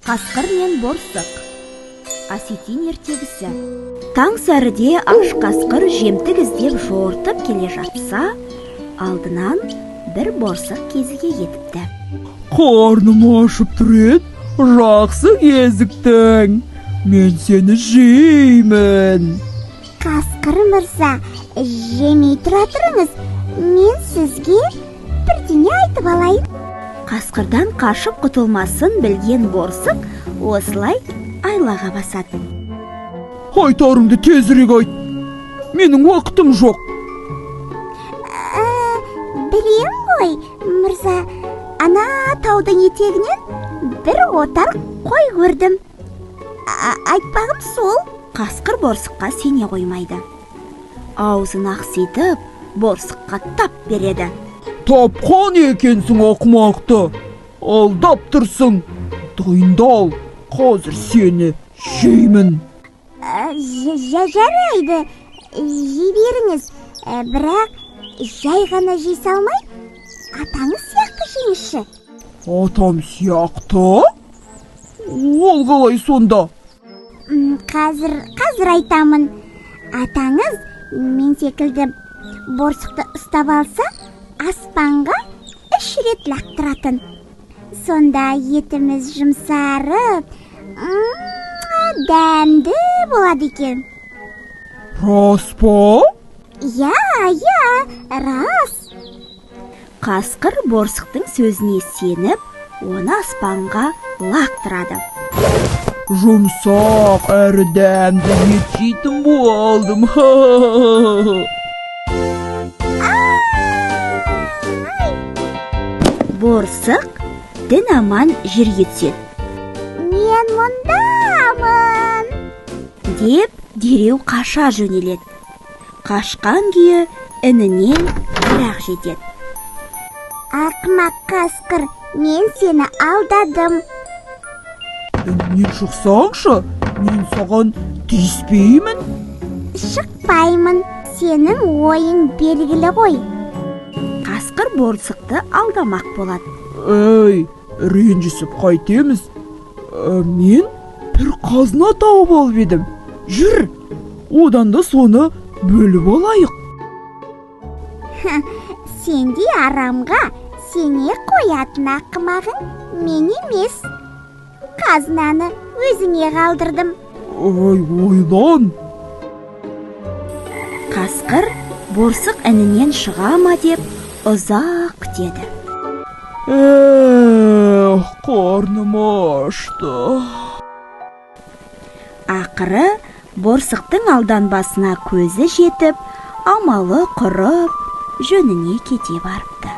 Қасқыр мен борсық. Осетин ертегісі. Таң сәріде аш қасқыр жемтік іздеп жортып келе жатса, алдынан бір борсық кезіге кетіпті. Қарным ашып тұр еді, жақсы кезіктің. Мен сені жеймін. Қасқыр мырза, жемей тұра тұрыңыз, мен сізге бірдеңе айтып алайын. Қасқырдан қашып құтылмасын білген борсық осылай айлаға басады. Айтарыңды тезірек айт. Менің уақытым жоқ. Білем ғой, мырза, ана таудың етегінен бір отар қой көрдім. Айтпағым сол. Қасқыр борсыққа сене қоймайды. Аузын ақситып, борсыққа тап береді. Тапқан екенсің ақымақты. Алдап тұрсың. Дайындал, қазір сені жеймін. Жарайды, жей беріңіз. Бірақ жай ғана жей салмай, атаңыз сияқты жеңізші. Атам сияқты? Ол қалай сонда? Қазір айтамын. Атаңыз мен секілді борсықты ұстап алса, аспанға 3 рет лақтыратын. Сонда етіміз жұмсарып, дәмді болады екен. Рас па? Я, рас. Қасқыр борсықтың сөзіне сеніп, оны аспанға лақтырады. Жұмсақ әрі дәмді ет жейтін болдым. Борсық дін аман жерге түседі. Мен мұндамын деп дереу қаша жөнеледі. Қашқан күйі інінен бірақ жетеді. Ақымақ қасқыр, мен сені алдадым. Інінен шықсаңшы, мен саған тиіспеймін. Шықпаймын, сенің ойың белгілі ғой. Қасқыр борсықты алдамақ болады. Ей, ренжісіп қайтеміз. Мен бір қазына тауып алып едім. Жүр, одан да соны бөліп алайық. Сенде арамға сене қоятын ақымағың мен емес. Қазынаны өзіңе қалдырдым. Ой, ойлан. Қасқыр борсық інінен шыға ма деп ұзақ күтеді. Қарным ашты. Ақыры борсықтың алданбасына көзі жетіп, амалы құрып, жөніне кете барыпты.